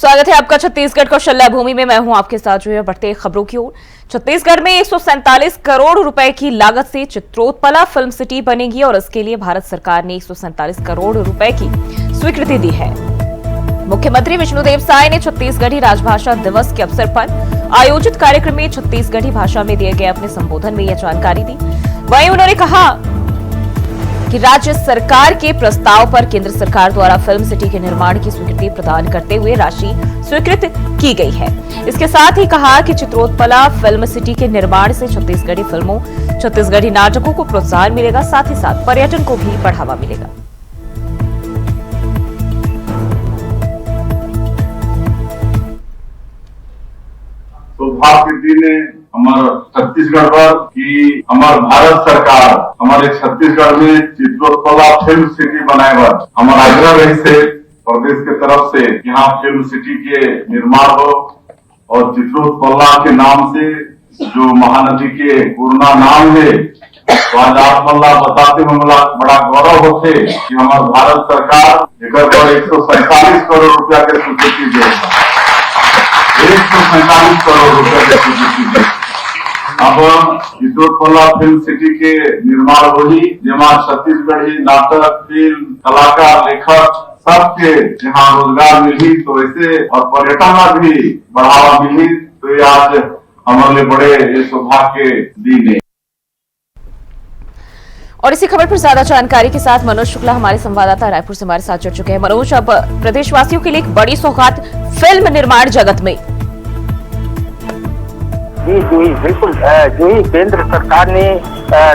स्वागत है आपका छत्तीसगढ़ कौशल्या भूमि में। मैं हूं आपके साथ। जो है बढ़ते खबरों की ओर। छत्तीसगढ़ में 147 करोड़ रुपए की लागत से चित्रोत्पला फिल्म सिटी बनेगी और इसके लिए भारत सरकार ने 147 करोड़ रुपए की स्वीकृति दी है। मुख्यमंत्री विष्णुदेव साय ने छत्तीसगढ़ी राजभाषा दिवस के अवसर पर आयोजित कार्यक्रम में छत्तीसगढ़ी भाषा में दिए गए अपने संबोधन में यह जानकारी दी। वहीं उन्होंने कहा कि राज्य सरकार के प्रस्ताव पर केंद्र सरकार द्वारा फिल्म सिटी के निर्माण की स्वीकृति प्रदान करते हुए राशि स्वीकृत की गई है। इसके साथ ही कहा कि चित्रोत्पला फिल्म सिटी के निर्माण से छत्तीसगढ़ी फिल्मों, छत्तीसगढ़ी नाटकों को प्रोत्साहन मिलेगा, साथ ही साथ पर्यटन को भी बढ़ावा मिलेगा। सौभाग्य दिन हमारे छत्तीसगढ़ पर कि हमारे भारत सरकार हमारे छत्तीसगढ़ में चित्रोत्पला फिल्म सिटी बनाए बर हमारा आग्रह रही से प्रदेश के तरफ से यहाँ फिल्म सिटी के निर्माण हो और चित्रोत्पला के नाम से जो महानदी के पूर्ण नाम है तो आज आप बताते हुए बड़ा गौरव होते कि हमारे भारत सरकार एक 147 करोड़ रुपया के स्वीकृति दे 147 करोड़ रुपया के स्वीकृति दे। अब चित्रोत्पला फिल्म सिटी के निर्माण होगी जहाँ छत्तीसगढ़ी नाटक, फिल्म, कलाकार, लेखक सबके यहाँ रोजगार मिली तो ऐसे और पर्यटन में भी बढ़ावा मिली तो ये आज हमारे लिए बड़े सौभाग्य दिन है। और इसी खबर पर ज्यादा जानकारी के साथ मनोज शुक्ला हमारे संवाददाता रायपुर से हमारे साथ जुड़ चुके हैं। मनोज, अब प्रदेशवासियों के लिए एक बड़ी सौगात फिल्म निर्माण जगत में। जी जूही, बिल्कुल जूही, केंद्र सरकार ने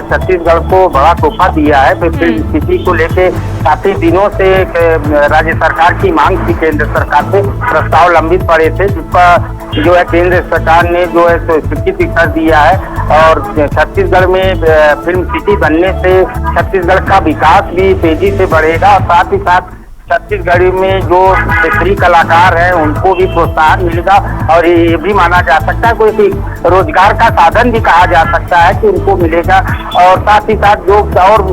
छत्तीसगढ़ को बड़ा तोहफा दिया है। फिल्म सिटी को लेके काफी दिनों से राज्य सरकार की मांग थी, केंद्र सरकार से प्रस्ताव लंबित पड़े थे जिसका जो है केंद्र सरकार ने जो है स्वीकृति कर दिया है। और छत्तीसगढ़ में फिल्म सिटी बनने से छत्तीसगढ़ का विकास भी तेजी से बढ़ेगा और साथ ही साथ छत्तीसगढ़ में जो क्षेत्रीय कलाकार हैं उनको भी प्रोत्साहन मिलेगा और ये भी माना जा सकता है कोई रोजगार का साधन भी कहा जा सकता है कि उनको मिलेगा। और साथ ही साथ जो और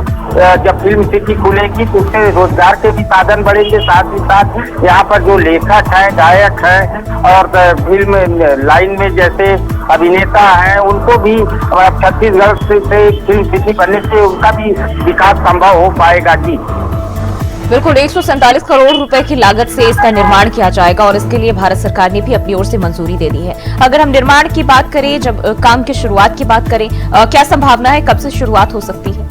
जब फिल्म सिटी खुलेगी तो उससे रोजगार के भी साधन बढ़ेंगे। साथ ही साथ यहाँ पर जो लेखक हैं, गायक हैं और फिल्म लाइन में जैसे अभिनेता हैं उनको भी छत्तीसगढ़ से फिल्म सिटी बनने से उनका भी विकास संभव हो पाएगा। जी बिल्कुल, 147 करोड़ रुपए की लागत से इसका निर्माण किया जाएगा और इसके लिए भारत सरकार ने भी अपनी ओर से मंजूरी दे दी है। अगर हम निर्माण की बात करें, जब काम की शुरुआत की बात करें, क्या संभावना है, कब से शुरुआत हो सकती है?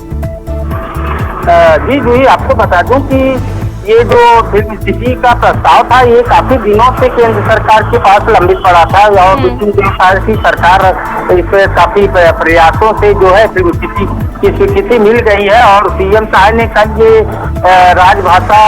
जी जी, आपको बता दूं कि ये जो फिल्म सिटी का प्रस्ताव था ये काफी दिनों से केंद्र सरकार के पास लंबित पड़ा था और 2-3 साल की सरकार इस काफी प्रयासों से जो है फिल्म सिटी की स्वीकृति मिल गई है। और सीएम साहब ने कल ये राजभाषा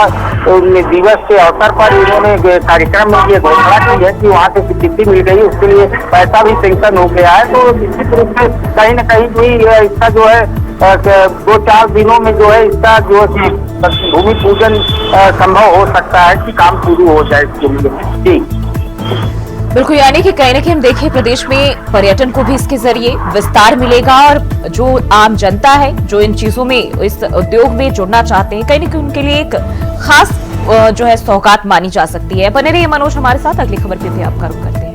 दिवस के अवसर पर इन्होंने कार्यक्रम में ये घोषणा की है कि वहाँ से स्वीकृति मिल गई, उसके लिए पैसा भी सैंक्शन हो गया है। तो निश्चित रूप से कहीं न कहीं भी इसका जो है 2-4 दिनों में जो है इसका जो भूमि पूजन संभव हो सकता है कि काम शुरू हो जाए इसके लिए। ठीक बिल्कुल, यानी कि कहीं न कहीं हम देखें प्रदेश में पर्यटन को भी इसके जरिए विस्तार मिलेगा और जो आम जनता है जो इन चीजों में, इस उद्योग में जुड़ना चाहते हैं, कहीं न कहीं उनके लिए एक खास जो है सौगात मानी जा सकती है। बने रहिए मनोज हमारे साथ, अगली खबर पे भी आपका रुख करते हैं।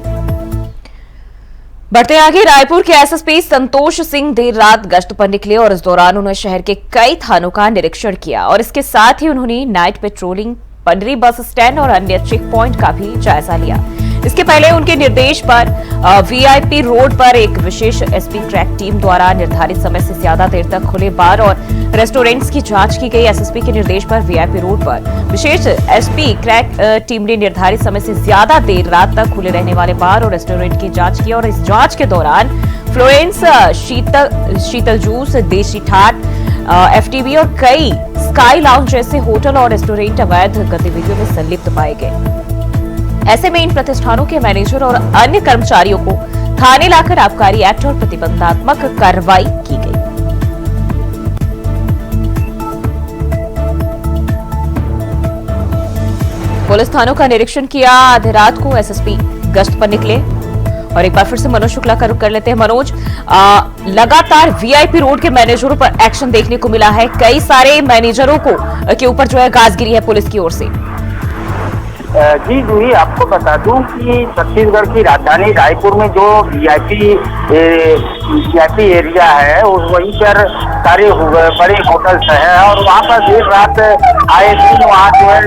बढ़ते आगे, रायपुर के एसएसपी संतोष सिंह देर रात गश्त पर निकले और इस दौरान उन्होंने शहर के कई थानों का निरीक्षण किया और इसके साथ ही उन्होंने night patrolling, Pandri bus stand और अन्य चेक पॉइंट का भी जायजा लिया। इसके पहले उनके निर्देश पर वीआईपी रोड पर एक विशेष एसपी क्रैक टीम द्वारा निर्धारित समय से ज्यादा देर तक खुले बार और रेस्टोरेंट्स की जांच की गई। एसएसपी के निर्देश पर वीआईपी रोड पर विशेष एसपी क्रैक टीम ने निर्धारित समय से ज्यादा देर रात तक खुले रहने वाले बार और रेस्टोरेंट की जांच की और इस जांच के दौरान फ्लोरेंस, शीतल जूस, देशी ठाट, एफटीवी और कई स्काई लाउंज जैसे होटल और रेस्टोरेंट अवैध गतिविधियों में संलिप्त पाए गए। ऐसे में इन प्रतिष्ठानों के मैनेजर और अन्य कर्मचारियों को थाने लाकर आबकारी एक्ट और प्रतिबंधात्मक कार्रवाई की गई। पुलिस थानों का निरीक्षण किया। आधी रात को एसएसपी गश्त पर निकले और एक बार फिर से मनोज शुक्ला का रुख कर लेते हैं। मनोज, लगातार वीआईपी रोड के मैनेजरों पर एक्शन देखने को मिला है, कई सारे मैनेजरों के ऊपर जो है गाजगिरी है पुलिस की ओर से। जी जूही, आपको बता दूं कि छत्तीसगढ़ की राजधानी रायपुर में जो वीआईपी एरिया है वहीं पर सारे बड़े होटल्स हैं और वहाँ पर देर रात आए दिन वहाँ जो है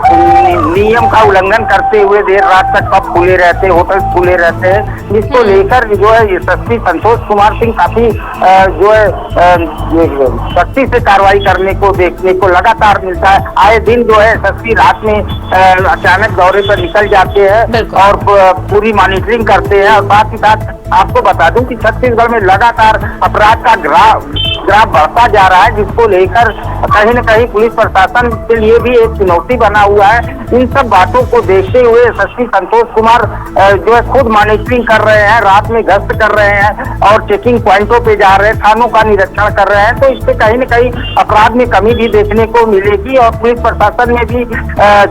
नियम का उल्लंघन करते हुए देर रात तक पब खुले रहते, होटल खुले रहते हैं, जिसको लेकर जो है एसएसपी संतोष कुमार सिंह काफी जो है सख्ती से कार्रवाई करने को देखने को लगातार मिलता है। आए दिन जो है एसएसपी रात में अचानक दौरे पर निकल जाते हैं और पूरी मॉनिटरिंग करते हैं। और साथ ही साथ आपको बता दूं कि छत्तीसगढ़ में लगातार अपराध का ग्राफ बढ़ता जा रहा है, जिसको लेकर कहीं न कहीं पुलिस प्रशासन के लिए भी एक चुनौती बना हुआ है। इन सब बातों को देखते हुए एसएसपी संतोष कुमार जो है खुद मॉनिटरिंग कर रहे हैं, रात में गश्त कर रहे हैं और चेकिंग पॉइंटों पे जा रहे हैं, थानों का निरीक्षण कर रहे हैं। तो इससे कहीं न कहीं अपराध में कमी भी देखने को मिलेगी और पुलिस प्रशासन में भी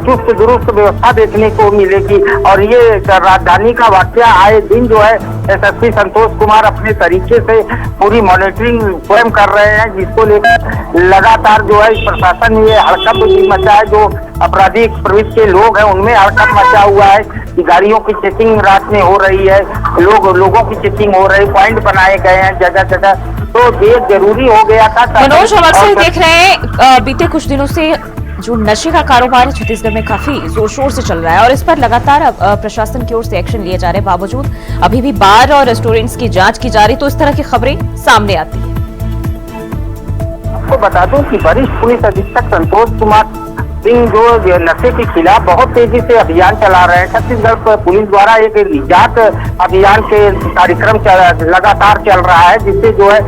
चुस्त दुरुस्त व्यवस्था देखने को मिलेगी। और ये राजधानी का वाकया आए दिन जो है एसएसपी संतोष कुमार अपने तरीके से पूरी मॉनिटरिंग स्वयं कर रहे हैं, जिसको लेकर लगातार जो है प्रशासन में हड़कंप भी मचा है। जो आपराधिक प्रवृत्ति के लोग हैं उनमें हड़कंप मचा हुआ है कि गाड़ियों की चेकिंग रात में हो रही है, लोगों की चेकिंग हो रही, पॉइंट बनाए गए हैं जगह जगह। तो ये जरूरी हो गया था। मनोज, हम अक्सर देख रहे हैं बीते कुछ दिनों से जो नशे का कारोबार है छत्तीसगढ़ में काफी जोर शोर से चल रहा है और इस पर लगातार प्रशासन की ओर से एक्शन लिए जा रहे हैं, बावजूद अभी भी बार और रेस्टोरेंट्स की जांच की जा रही, तो इस तरह की खबरें सामने आती है। आपको बता दूं कि वरिष्ठ पुलिस अधीक्षक संतोष कुमार सिंह जो नशे के खिलाफ बहुत तेजी से अभियान चला रहे हैं। छत्तीसगढ़ पुलिस द्वारा एक निजात अभियान के कार्यक्रम लगातार चल रहा है, जिससे जो है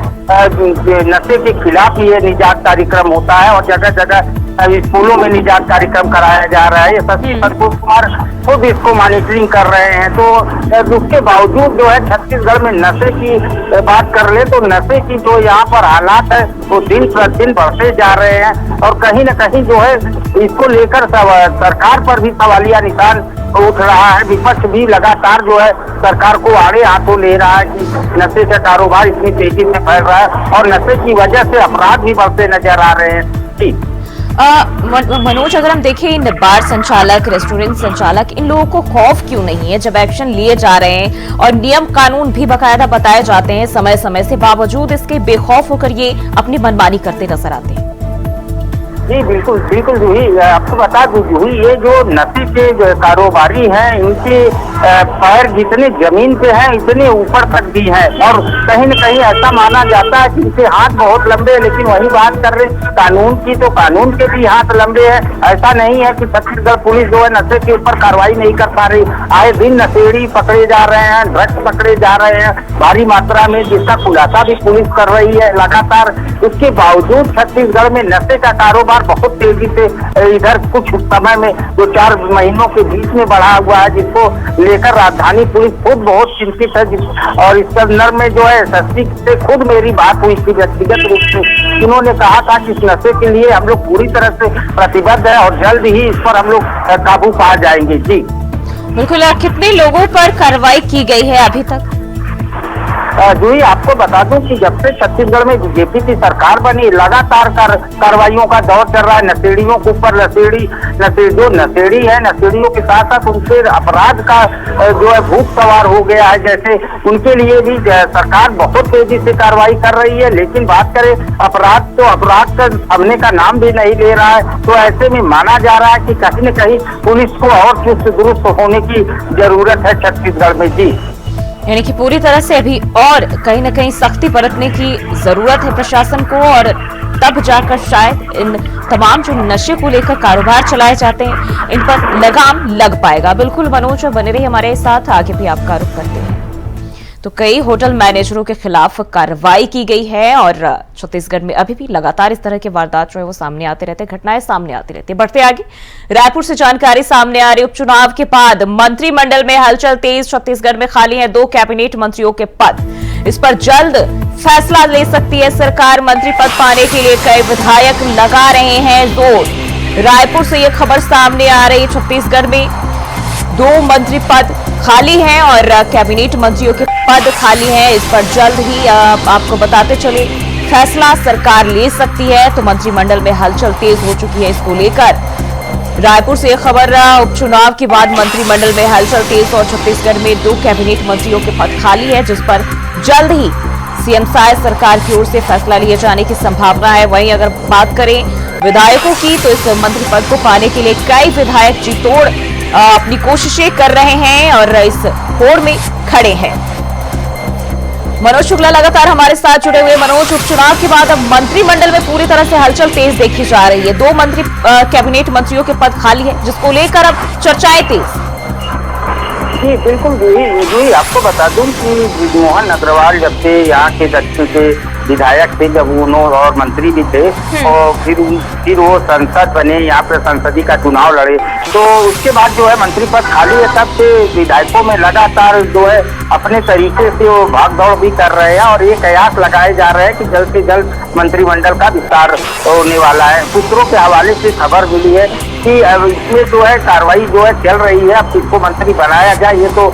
नशे के खिलाफ ये निजात कार्यक्रम होता है और जगह जगह स्कूलों में निजात कार्यक्रम कराया जा रहा है। एसएसपी संतोष कुमार खुद इसको मॉनिटरिंग कर रहे हैं। तो उसके बावजूद जो है छत्तीसगढ़ में नशे की बात कर ले तो नशे की जो यहाँ पर हालात है वो दिन प्रतिदिन बढ़ते जा रहे हैं और कहीं न कहीं जो है इसको लेकर सरकार पर भी सवालिया निशान उठ रहा है। विपक्ष भी लगातार जो है सरकार को आड़े हाथों ले रहा है कि नशे का कारोबार इतनी तेजी से फैल रहा है और नशे की वजह से अपराध भी बढ़ते नजर आ रहे हैं। जी मनोज, अगर हम देखें इन बार संचालक, रेस्टोरेंट संचालक, इन लोगों को खौफ क्यों नहीं है जब एक्शन लिए जा रहे हैं और नियम कानून भी बकायदा बताए जाते हैं समय समय से, बावजूद इसके बेखौफ होकर ये अपनी मनमानी करते नजर आते हैं? जी बिल्कुल बिल्कुल जूही, आपको बता दूं जूही, ये जो नशे के जो कारोबारी हैं इनके पैर जितने जमीन पे हैं इतने ऊपर तक भी हैं और कहीं न कहीं ऐसा माना जाता है कि इनके हाथ बहुत लंबे हैं। लेकिन वही बात कर रहे कानून की, तो कानून के भी हाथ लंबे हैं। ऐसा नहीं है कि छत्तीसगढ़ पुलिस जो है नशे के ऊपर कार्रवाई नहीं कर पा रही। आए दिन नशेड़ी पकड़े जा रहे हैं, ड्रग्स पकड़े जा रहे हैं भारी मात्रा में, जिसका खुलासा भी पुलिस कर रही है लगातार। उसके बावजूद छत्तीसगढ़ में नशे का कारोबार बहुत तेजी से इधर कुछ समय में 2-4 महीनों के बीच में बढ़ा हुआ है, जिसको लेकर राजधानी पुलिस खुद बहुत चिंतित है। और इस संदर्भ में जो है एसएसपी से खुद मेरी बात हुई थी व्यक्तिगत रूप से। उन्होंने कहा था कि इस नशे के लिए हम लोग पूरी तरह से प्रतिबद्ध है और जल्द ही इस पर हम लोग काबू पा जाएंगे। जी बिल्कुल। कितने लोगों पर कार्रवाई की गई है अभी तक? जूही, आपको बता दूं कि जब से छत्तीसगढ़ में बीजेपी की सरकार बनी लगातार कार्रवाइयों का दौर चल रहा है। नशेड़ियों के ऊपर जो नशेड़ी है, नशेड़ियों के साथ साथ उनसे अपराध का जो है भूत सवार हो गया है। जैसे उनके लिए भी सरकार बहुत तेजी से कार्रवाई कर रही है, लेकिन बात करें अपराध तो अपराध का थमने का नाम भी नहीं ले रहा है। तो ऐसे में माना जा रहा है कि कहीं न कहीं पुलिस को और चुस्त दुरुस्त होने की जरूरत है छत्तीसगढ़ में। जी यानी कि पूरी तरह से अभी और कहीं न कहीं सख्ती बरतने की जरूरत है प्रशासन को और तब जाकर शायद इन तमाम जो नशे को लेकर कारोबार चलाए जाते हैं इन पर लगाम लग पाएगा। बिल्कुल मनोज, बने रहिए हमारे साथ, आगे भी आपका रुख करते हैं। तो कई होटल मैनेजरों के खिलाफ कार्रवाई की गई है और छत्तीसगढ़ में अभी भी लगातार इस तरह के वारदात जो है वो सामने आते रहते, घटनाएं सामने आती रहती है। बढ़ते आगे, रायपुर से जानकारी सामने आ रही, उपचुनाव के बाद मंत्रिमंडल में हलचल तेज। छत्तीसगढ़ में खाली हैं 2 कैबिनेट मंत्रियों के पद, इस पर जल्द फैसला ले सकती है सरकार। मंत्री पद पाने के लिए कई विधायक लगा रहे हैं जोर। रायपुर से यह खबर सामने आ रही, छत्तीसगढ़ में 2 मंत्री पद खाली हैं और कैबिनेट मंत्रियों के पद खाली हैं। इस पर जल्द ही आपको बताते चले फैसला सरकार ले सकती है। तो मंत्रिमंडल में हलचल तेज हो चुकी है इसको लेकर। रायपुर से खबर, उपचुनाव के बाद मंत्रिमंडल में हलचल तेज और छत्तीसगढ़ में 2 कैबिनेट मंत्रियों के पद खाली है, जिस पर जल्द ही सीएम साय सरकार की ओर से फैसला लिए जाने की संभावना है। वहीं अगर बात करें विधायकों की, तो इस मंत्री पद को पाने के लिए कई विधायक जी तोड़ अपनी कोशिशें कर रहे हैं और इस होड़ में खड़े हैं। मनोज शुक्ला लगातार हमारे साथ जुड़े हुए। मनोज, उपचुनाव के बाद अब मंत्रिमंडल में पूरी तरह से हलचल तेज देखी जा रही है। 2 कैबिनेट मंत्रियों के पद खाली है, जिसको लेकर अब चर्चाएं तेज। जी बिल्कुल जी, आपको बता दूं कि मोहन अग्रवाल जब से यहाँ के दक्षिण के विधायक थे, जब उन्होंने और मंत्री भी थे और फिर वो सांसद बने, यहाँ पे संसदीय का चुनाव लड़े, तो उसके बाद जो है मंत्री पद खाली है। तब से विधायकों में लगातार जो है अपने तरीके से वो भाग दौड़ भी कर रहे हैं और ये कयास लगाए जा रहे हैं कि जल्द से जल्द मंत्रिमंडल का विस्तार होने वाला है। सूत्रों के हवाले से खबर मिली है कि अब इसमें जो है कार्रवाई जो है चल रही है। अब किसको मंत्री बनाया जाए ये तो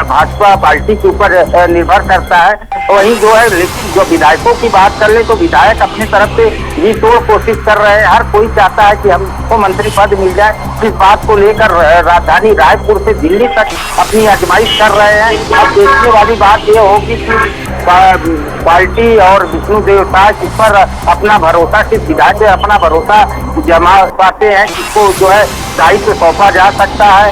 भाजपा पार्टी के ऊपर निर्भर करता है। वहीं जो है जो विधायकों की बात कर ले तो विधायक अपनी तरफ से जी तोड़ कोशिश कर रहे हैं। हर कोई चाहता है कि हमको मंत्री पद मिल जाए। इस बात को लेकर राजधानी रायपुर से दिल्ली तक अपनी आजमाइश कर रहे हैं। अब देखने वाली बात यह होगी कि पार्टी और विष्णु देवता किस पर अपना भरोसा, किस विधायक से अपना भरोसा जमा पाते हैं, किसको जो है दायित्व सौंपा जा सकता है।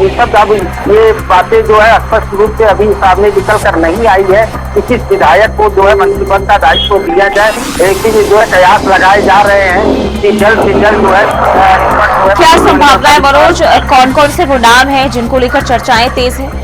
ये सब अब ये बातें जो है स्पष्ट रूप से अभी सामने निकल कर नहीं आई है कि किस विधायक को जो है मंत्री पद का दायित्व दिया जाए, लेकिन जो है कयास लगाए जा रहे हैं कि जल्द से जल्द जो है क्या संभावना है मनोज? कौन कौन से वो नाम है जिनको लेकर चर्चाएं तेज है?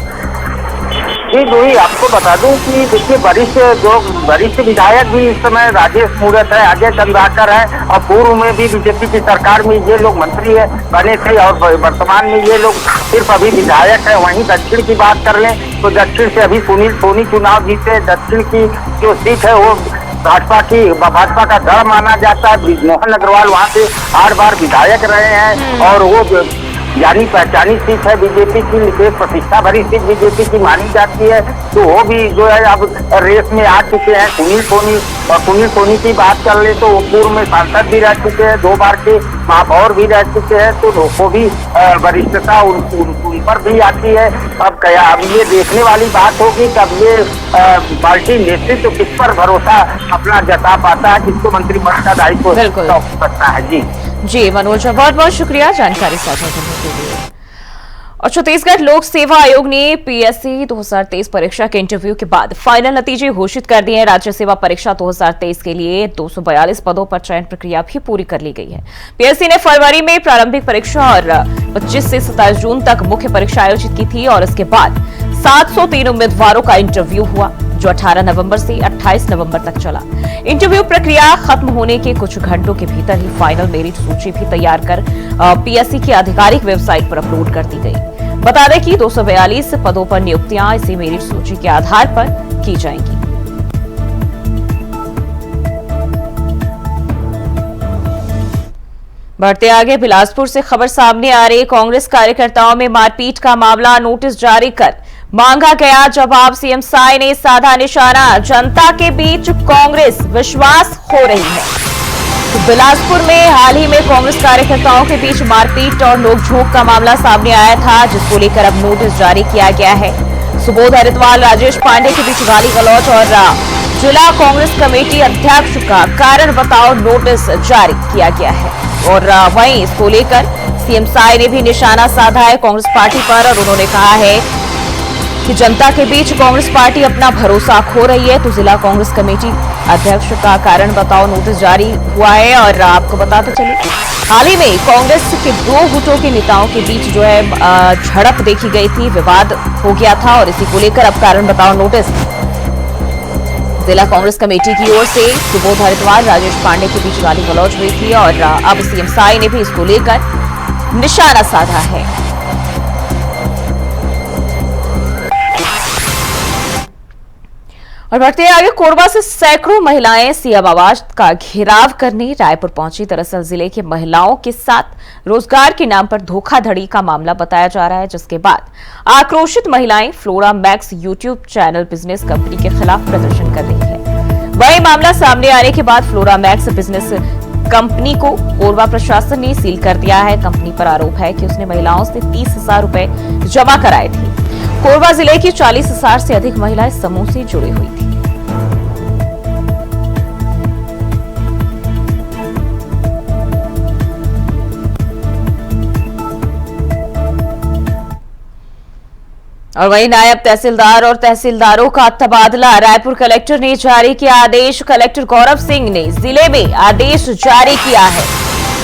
जी जूही, आपको बता दूं कि देखिए वरिष्ठ विधायक भी इस समय राजेश मूरत है, अजय चंद्राकर है और पूर्व में भी बीजेपी की सरकार में ये लोग मंत्री है बने थे और वर्तमान में ये लोग सिर्फ अभी विधायक है। वहीं दक्षिण की बात कर लें तो दक्षिण से अभी सुनील सोनी चुनाव जीते। दक्षिण की जो सीट है वो भाजपा का गढ़ माना जाता है। मोहन अग्रवाल वहाँ से 8 बार विधायक रहे हैं और वो जानी पहचानी सीट है बीजेपी की, विशेष प्रतिष्ठा भरी सीट बीजेपी की मानी जाती है। तो वो भी जो है अब रेस में आ चुके हैं। सुनील सोनी की बात कर ले तो वो पूर्व में सांसद भी रह चुके हैं, 2 बार के महापौर भी रह चुके हैं, तो वो भी वरिष्ठता उन पर भी आती है। अब ये देखने वाली बात होगी कि अब ये पार्टी नेतृत्व किस पर भरोसा अपना जता पाता है, किसको मंत्री पद का दायित्व सौंप सकता है। जी मनोज, बहुत बहुत शुक्रिया जानकारी साझा करने के लिए। और छत्तीसगढ़ लोक सेवा आयोग ने पीएससी 2023 परीक्षा के इंटरव्यू के बाद फाइनल नतीजे घोषित कर दिए हैं। राज्य सेवा परीक्षा 2023 के लिए 242 पदों पर चयन प्रक्रिया भी पूरी कर ली गई है। पीएससी ने फरवरी में प्रारंभिक परीक्षा और 25 से 27 जून तक मुख्य परीक्षा आयोजित की थी और इसके बाद 703 उम्मीदवारों का इंटरव्यू हुआ, जो 18 नवंबर से 28 नवंबर तक चला। इंटरव्यू प्रक्रिया खत्म होने के कुछ घंटों के भीतर ही फाइनल मेरिट सूची भी तैयार कर पीएससी की आधिकारिक वेबसाइट पर अपलोड कर दी गई। बता दें कि 242 पदों पर नियुक्तियां इसी मेरिट सूची के आधार पर की जाएंगी। बढ़ते आगे बिलासपुर से खबर सामने आ रही। कांग्रेस कार्यकर्ताओं में मारपीट का मामला, नोटिस जारी कर मांगा गया जवाब। सीएम साय ने साधा निशाना, जनता के बीच कांग्रेस विश्वास खो रही है। तो बिलासपुर में हाल ही में कांग्रेस कार्यकर्ताओं के बीच मारपीट और नोकझोंक का मामला सामने आया था, जिसको लेकर अब नोटिस जारी किया गया है। सुबोध हरिद्वार, राजेश पांडे के बीच गाली गलौज और जिला कांग्रेस कमेटी अध्यक्ष का कारण बताओ नोटिस जारी किया गया है। और वहीं इसको लेकर सीएम साय ने भी निशाना साधा है कांग्रेस पार्टी पर और उन्होंने कहा है कि जनता के बीच कांग्रेस पार्टी अपना भरोसा खो रही है। तो जिला कांग्रेस कमेटी अध्यक्ष का कारण बताओ नोटिस जारी हुआ है। और आपको बताते चले, हाल ही में कांग्रेस के 2 गुटों के नेताओं के बीच जो है झड़प देखी गई थी, विवाद हो गया था और इसी को लेकर अब कारण बताओ नोटिस जिला कांग्रेस कमेटी की ओर से सुबोध हरिद्वार, राजेश पांडे के बीच गाली गलौज हुई थी और अब सीएम साय ने भी इसको लेकर निशाना साधा है। और बढ़ते आगे, कोरबा से सैकड़ों महिलाएं सीएम आवास का घेराव करने रायपुर पहुंची। दरअसल जिले की महिलाओं के साथ रोजगार के नाम पर धोखाधड़ी का मामला बताया जा रहा है, जिसके बाद आक्रोशित महिलाएं flora max YouTube channel business company के खिलाफ प्रदर्शन कर रही है। वही मामला सामने आने के बाद फ्लोरा मैक्स बिजनेस कंपनी को कोरबा प्रशासन ने सील कर दिया है। कंपनी पर आरोप है कि उसने महिलाओं से 30,000 रुपए जमा कराए थे। कोरबा जिले की 40,000 से अधिक महिलाएं समूह से जुड़ी हुई थी। और वहीं नायब तहसीलदार और तहसीलदारों का तबादला। रायपुर कलेक्टर ने जारी किया आदेश। कलेक्टर गौरव सिंह ने जिले में आदेश जारी किया है।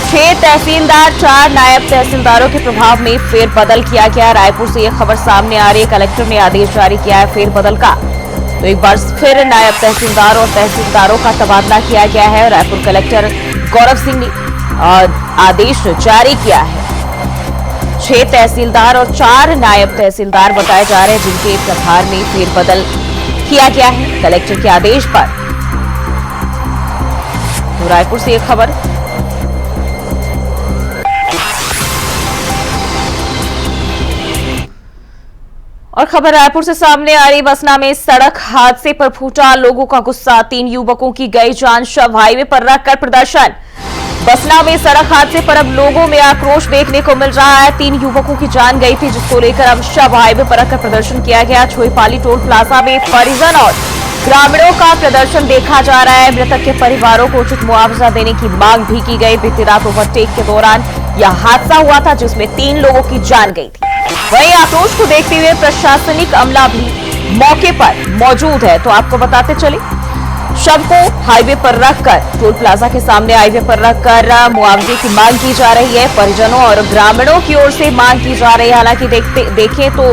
6 तहसीलदार 4 नायब तहसीलदारों के प्रभाव में फेरबदल किया गया। रायपुर से यह खबर सामने आ रही है। कलेक्टर ने आदेश जारी किया है फेरबदल का। तो एक बार फिर नायब तहसीलदार और तहसीलदारों का तबादला किया गया है। रायपुर कलेक्टर गौरव सिंह ने आदेश जारी किया है। 6 तहसीलदार और 4 नायब तहसीलदार बताए जा रहे हैं जिनके प्रभार में फेरबदल किया गया है कलेक्टर के आदेश पर। तो रायपुर से एक खबर। और खबर रायपुर से सामने आ रही। बसना में सड़क हादसे पर फूटा लोगों का गुस्सा। 3 युवकों की गई जान। शव हाईवे पर रखकर प्रदर्शन। बसना में सड़क हादसे पर अब लोगों में आक्रोश देखने को मिल रहा है। 3 युवकों की जान गई थी जिसको लेकर अब शव हाईवे पर रखकर प्रदर्शन किया गया। छोईपाली टोल प्लाजा में परिजन और ग्रामीणों का प्रदर्शन देखा जा रहा है। मृतक के परिवारों को उचित मुआवजा देने की मांग भी की गई। बीती रात ओवरटेक के दौरान यह हादसा हुआ था जिसमें 3 लोगों की जान गई थी। वहीं आक्रोश को देखते हुए प्रशासनिक अमला भी मौके पर मौजूद है। तो आपको बताते चले, शव को हाईवे पर रखकर टोल प्लाजा के सामने हाईवे पर रखकर मुआवजे की मांग की जा रही है। परिजनों और ग्रामीणों की ओर से मांग की जा रही है। हालांकि देखें तो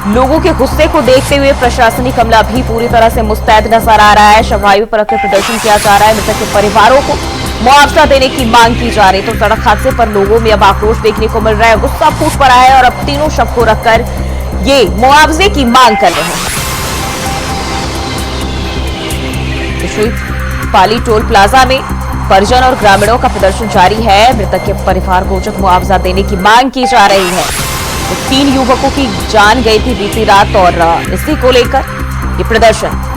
लोगों के गुस्से को देखते हुए प्रशासनिक अमला भी पूरी तरह से मुस्तैद नजर आ रहा है। शव हाईवे पर रखकर प्रदर्शन किया जा रहा है। मृतक के परिवारों को मुआवजा देने की मांग की जा रही है। तो सड़क हादसे पर लोगों में अब आक्रोश देखने को मिल रहा है। गुस्सा फूट पड़ा है और अब तीनों शव को रखकर ये मुआवजे की मांग कर रहे हैं। पाली टोल प्लाजा में परिजन और ग्रामीणों का प्रदर्शन जारी है। मृतक के परिवार को उचित मुआवजा देने की मांग की जा रही है। तो 3 युवकों की जान गई थी बीती रात और इसी को लेकर ये प्रदर्शन।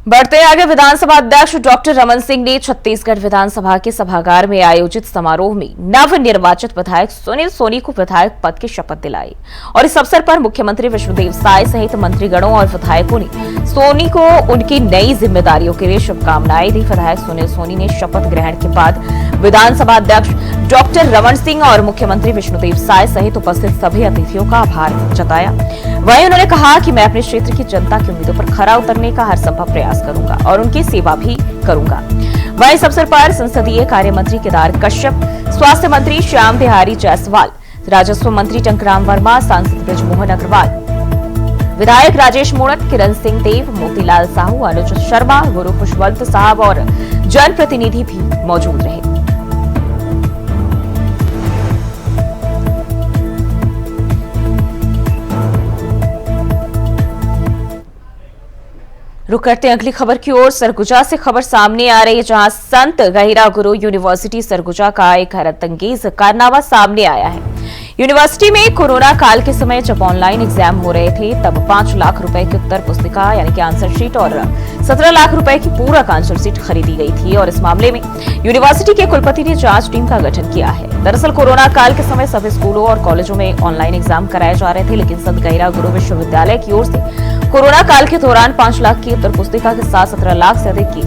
बढ़ते आगे। विधानसभा अध्यक्ष डॉक्टर रमन सिंह ने छत्तीसगढ़ विधानसभा के सभागार में आयोजित समारोह में नवनिर्वाचित विधायक सुनील सोनी को विधायक पद की शपथ दिलाई। और इस अवसर पर मुख्यमंत्री विष्णुदेव साय सहित मंत्रीगणों और विधायकों ने सोनी को उनकी नई जिम्मेदारियों के लिए शुभकामनाएं दी। विधायक सुनील सोनी ने शपथ ग्रहण के बाद विधानसभा अध्यक्ष डॉक्टर रमन सिंह और मुख्यमंत्री विष्णुदेव साय सहित उपस्थित सभी अतिथियों का आभार जताया। वहीं उन्होंने कहा कि मैं अपने क्षेत्र की जनता की उम्मीदों पर खरा उतरने का हर संभव प्रयास करूंगा और उनकी सेवा भी करूंगा। वहीं इस अवसर पर संसदीय कार्य मंत्री केदार कश्यप, स्वास्थ्य मंत्री श्याम बिहारी जायसवाल, राजस्व मंत्री टंकराम वर्मा, सांसद बृजमोहन अग्रवाल, विधायक राजेश मोड़क, किरण सिंह देव, मोतीलाल साहू, अनुज शर्मा, गुरु खुशवंत साहब और जनप्रतिनिधि भी मौजूद रहे। रुक करते हैं अगली खबर की ओर। सरगुजा से खबर सामने आ रही है जहां संत गहिरा गुरु यूनिवर्सिटी सरगुजा का एक हैरतअंगेज कारनामा सामने आया है। यूनिवर्सिटी में कोरोना काल के समय जब ऑनलाइन एग्जाम हो रहे थे तब 5 लाख रुपए की उत्तर पुस्तिका यानी कि आंसर शीट और 17 लाख रुपए की पूरक आंसर शीट खरीदी गई थी। और इस मामले में यूनिवर्सिटी के कुलपति ने जांच टीम का गठन किया है। दरअसल कोरोना काल के समय सभी स्कूलों और कॉलेजों में ऑनलाइन एग्जाम कराए जा रहे थे, लेकिन संत गहिरा गुरु विश्वविद्यालय की ओर से कोरोना काल के दौरान 5 लाख की उत्तर पुस्तिका के साथ 17 लाख से अधिक की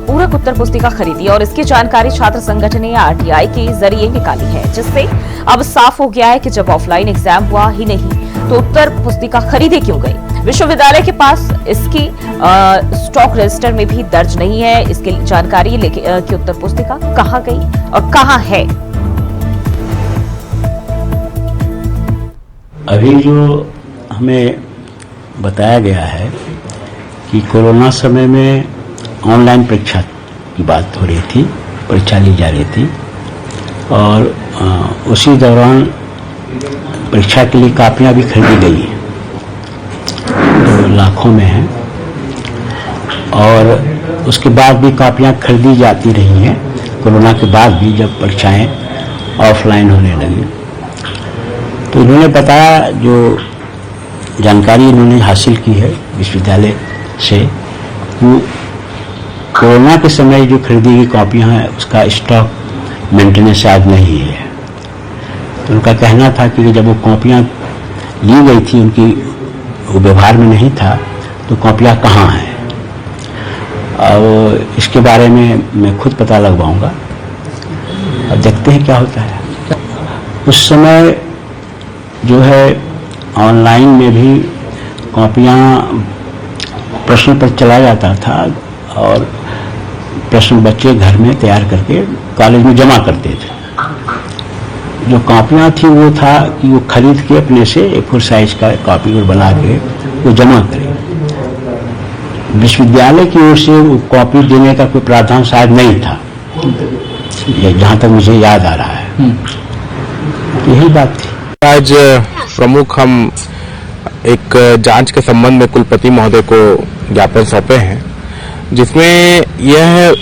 पूरक उत्तर पुस्तिका खरीदी। और इसकी जानकारी छात्र संगठन ने आरटीआई के जरिए निकाली है, जिससे अब साफ हो गया है कि जब ऑफलाइन एग्जाम हुआ ही नहीं तो उत्तर पुस्तिका खरीदी क्यों गई। विश्वविद्यालय के पास इसकी स्टॉक रजिस्टर में भी दर्ज नहीं है इसकी जानकारी, लेकिन कि उत्तर पुस्तिका कहाँ गई और कहाँ है। अभी जो हमें बताया गया है कि कोरोना समय में ऑनलाइन परीक्षा की बात हो रही थी, परीक्षा ली जा रही थी और उसी दौरान परीक्षा के लिए कापियां भी खरीदी गई हैं, तो लाखों में हैं और उसके बाद भी कापियां खरीदी जाती रही हैं कोरोना के बाद भी, जब परीक्षाएं ऑफलाइन होने लगी। तो इन्होंने बताया, जो जानकारी इन्होंने हासिल की है विश्वविद्यालय से, वो कोरोना के समय जो खरीदी गई कॉपियां हैं उसका स्टॉक मेंटेनेंस शायद नहीं है। तो उनका कहना था कि जब वो कॉपियां ली गई थी उनकी वो व्यवहार में नहीं था, तो कॉपियां कहाँ हैं। और इसके बारे में मैं खुद पता लगवाऊंगा और देखते हैं क्या होता है। उस समय जो है ऑनलाइन में भी कॉपियां प्रश्न पत्र चला जाता था और प्रश्न बच्चे घर में तैयार करके कॉलेज में जमा करते थे। जो कॉपियां थी वो था कि वो खरीद के अपने से A4 साइज का कॉपी और बना के वो जमा करें। विश्वविद्यालय की ओर से वो कॉपी देने का कोई प्रावधान शायद नहीं था, जहां तक मुझे याद आ रहा है। यही बात थी। आज प्रमुख हम एक जांच के संबंध में कुलपति महोदय को ज्ञापन सौंपे हैं, जिसमें यह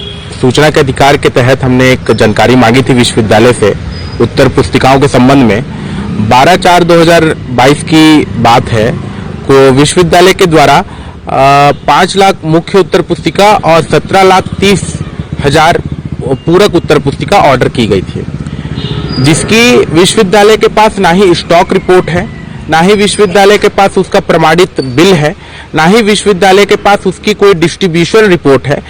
सूचना के अधिकार के तहत हमने एक जानकारी मांगी थी विश्वविद्यालय से उत्तर पुस्तिकाओं के संबंध में। 12/4/2022 की बात है को विश्वविद्यालय के द्वारा 5 लाख मुख्य उत्तर पुस्तिका और 17,30,000 पूरक उत्तर पुस्तिका ऑर्डर की गई थी, जिसकी विश्वविद्यालय के पास ना ही स्टॉक रिपोर्ट है, ना ही विश्वविद्यालय के पास उसका प्रमाणित बिल है, ना ही विश्वविद्यालय के पास उसकी कोई डिस्ट्रीब्यूशन रिपोर्ट है,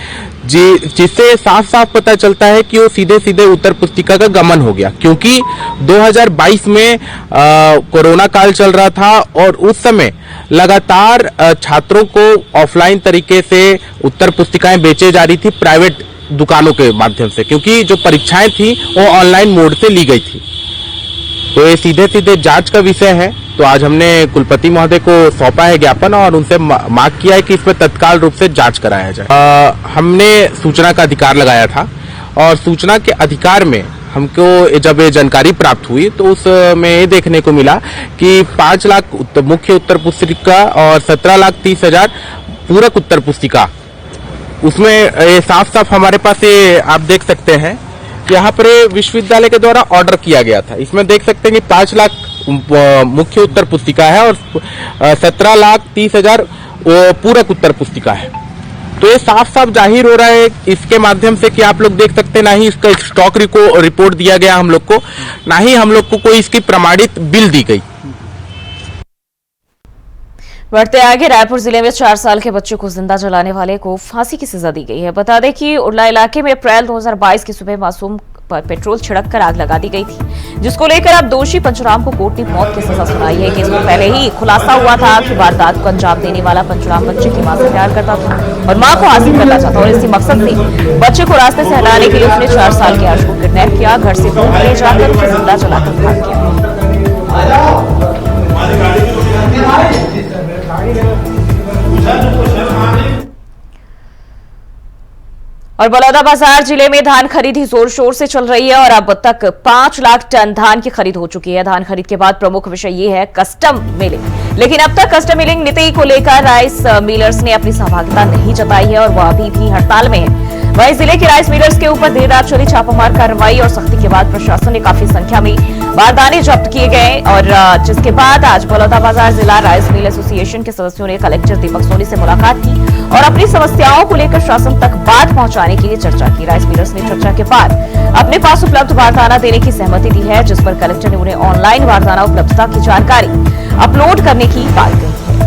जिससे साफ साफ पता चलता है कि वो सीधे सीधे उत्तर पुस्तिका का गमन हो गया। क्योंकि 2022 में कोरोना काल चल रहा था और उस समय लगातार छात्रों को ऑफलाइन तरीके से उत्तर पुस्तिकाएं बेचे जा रही थी प्राइवेट दुकानों के माध्यम से, क्योंकि जो परीक्षाएं थी वो ऑनलाइन मोड से ली गई थी। तो ये सीधे सीधे जांच का विषय है। तो आज हमने कुलपति महोदय को सौंपा है ज्ञापन और उनसे मांग किया है कि इसमें तत्काल रूप से जांच कराया जाए। हमने सूचना का अधिकार लगाया था और सूचना के अधिकार में हमको जब ये जानकारी प्राप्त हुई तो उसमें ये देखने को मिला कि 5 लाख मुख्य उत्तर पुस्तिका और 17,30,000 पूरक उत्तर पुस्तिका, उसमें ये साफ साफ हमारे पास ये आप देख सकते हैं कि यहाँ पर विश्वविद्यालय के द्वारा ऑर्डर किया गया था। इसमें देख सकते हैं कि 5 लाख मुख्य उत्तर पुस्तिका है और 17,30,000 पूरक उत्तर पुस्तिका है। तो ये साफ साफ जाहिर हो रहा है इसके माध्यम से कि आप लोग देख सकते हैं, ना ही इसका स्टॉक रिपोर्ट दिया गया हम लोग को, ना ही हम लोग को कोई इसकी प्रमाणित बिल दी गई। बढ़ते आगे, रायपुर जिले में 4 साल के बच्चे को जिंदा जलाने वाले को फांसी की सजा दी गई है। बता दें कि उड़ला इलाके में अप्रैल 2022 की सुबह मासूम पर पेट्रोल छिड़ककर आग लगा दी गई थी, जिसको लेकर अब दोषी पंचुराम को कोर्ट ने मौत की सजा सुनाई है। केस में पहले ही खुलासा हुआ था कि वारदात को अंजाम देने वाला पंचुराम बच्चे की मां से प्यार करता था और मां को हासिल करना चाहता, और इसी मकसद से बच्चे को रास्ते से हटाने के लिए उसने 4 साल के अर्श को किडनैप किया, घर से दूर ले जाकर उसे जिंदा जलाकर भाग गया। और बलौदाबाजार जिले में धान खरीदी जोर शोर से चल रही है और अब तक 5 लाख टन धान की खरीद हो चुकी है। धान खरीद के बाद प्रमुख विषय ये है कस्टम मिलिंग, लेकिन अब तक कस्टम मिलिंग नीति को लेकर राइस मिलर्स ने अपनी सहभागिता नहीं जताई है और वह अभी भी हड़ताल में है। वहीं जिले के राइस मिलर्स के ऊपर देर रात चली छापामार कार्रवाई और सख्ती के बाद प्रशासन ने काफी संख्या में बारदाने जब्त किए गए, और जिसके बाद आज बलौदाबाजार जिला राइस मिल एसोसिएशन के सदस्यों ने कलेक्टर दीपक सोनी से मुलाकात की और अपनी समस्याओं को लेकर शासन तक बात पहुंचाने के लिए चर्चा की। राइस मिलर्स ने चर्चा के बाद अपने पास उपलब्ध बारदाना देने की सहमति दी है, जिस पर कलेक्टर ने उन्हें ऑनलाइन बारदाना उपलब्धता की जानकारी अपलोड करने की बात कही है।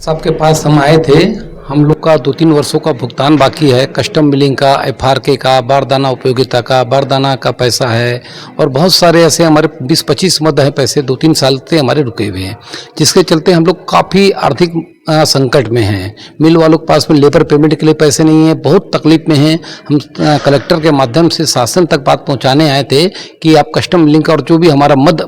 सबके पास हम आए थे, हम लोग का 2-3 वर्षों का भुगतान बाकी है, कस्टम मिलिंग का, FRK का, बारदाना उपयोगिता का, बारदाना का पैसा है और बहुत सारे ऐसे हमारे 20-25 मद है पैसे 2-3 साल से हमारे रुके हुए हैं, जिसके चलते हम लोग काफ़ी आर्थिक संकट में हैं। मिल वालों के पास में लेबर पेमेंट के लिए पैसे नहीं है, बहुत तकलीफ में हैं। हम कलेक्टर के माध्यम से शासन तक बात पहुँचाने आए थे कि आप कस्टम मिलिंग का और जो भी हमारा मद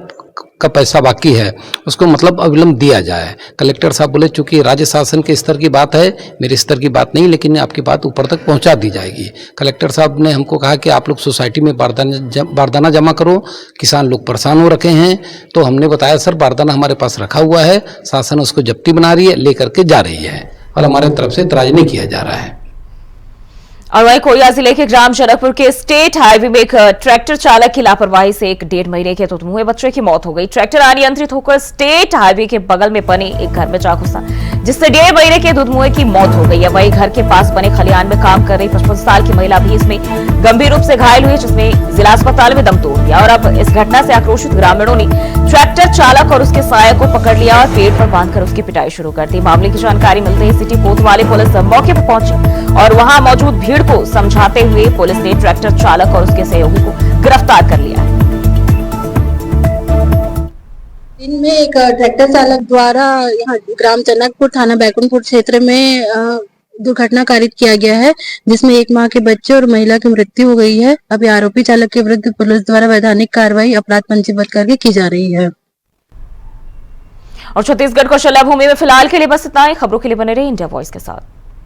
का पैसा बाकी है उसको मतलब अविलंब दिया जाए। कलेक्टर साहब बोले चूंकि राज्य शासन के स्तर की बात है, मेरे स्तर की बात नहीं, लेकिन आपकी बात ऊपर तक पहुंचा दी जाएगी। कलेक्टर साहब ने हमको कहा कि आप लोग सोसाइटी में बारदाना जमा करो, किसान लोग परेशान हो रखे हैं। तो हमने बताया सर बारदाना हमारे पास रखा हुआ है, शासन उसको जब्ती बना रही है, लेकर के जा रही है और हमारे तरफ से इतराज नहीं किया जा रहा है। और वहीं कोरिया जिले के ग्राम जनकपुर के स्टेट हाईवे में एक ट्रैक्टर चालक की लापरवाही से एक 1.5 महीने के तुतमुए बच्चे की मौत हो गई। ट्रैक्टर अनियंत्रित होकर स्टेट हाईवे के बगल में बने एक घर में जा घुसा, जिससे 1.5 महीने के दुधमुए की मौत हो गई है। वहीं घर के पास बने खलिहान में काम कर रही 55 साल की महिला भी इसमें गंभीर रूप से घायल हुई, जिसमें जिला अस्पताल में दम तोड़ दिया। और अब इस घटना से आक्रोशित ग्रामीणों ने ट्रैक्टर चालक और उसके सहायक को पकड़ लिया और पेड़ पर बांधकर उसकी पिटाई शुरू कर दी। मामले की जानकारी मिलते ही सिटी कोतवाली पुलिस मौके पर पहुंची और वहां मौजूद भीड़ को समझाते हुए पुलिस ने ट्रैक्टर चालक और उसके सहयोगी को गिरफ्तार कर लिया है। दिन में एक ट्रैक्टर चालक द्वारा यहाँ ग्राम जनकपुर थाना बैकुंठपुर क्षेत्र में दुर्घटना कारित किया गया है, जिसमें एक मां के बच्चे और महिला की मृत्यु हो गई है। अभी आरोपी चालक के विरुद्ध पुलिस द्वारा वैधानिक कार्रवाई अपराध पंजीबद्ध करके की जा रही है। और छत्तीसगढ़ को शलभ भूमि में फिलहाल के लिए बस इतना ही। खबरों के लिए बने रहे इंडिया वॉइस के साथ।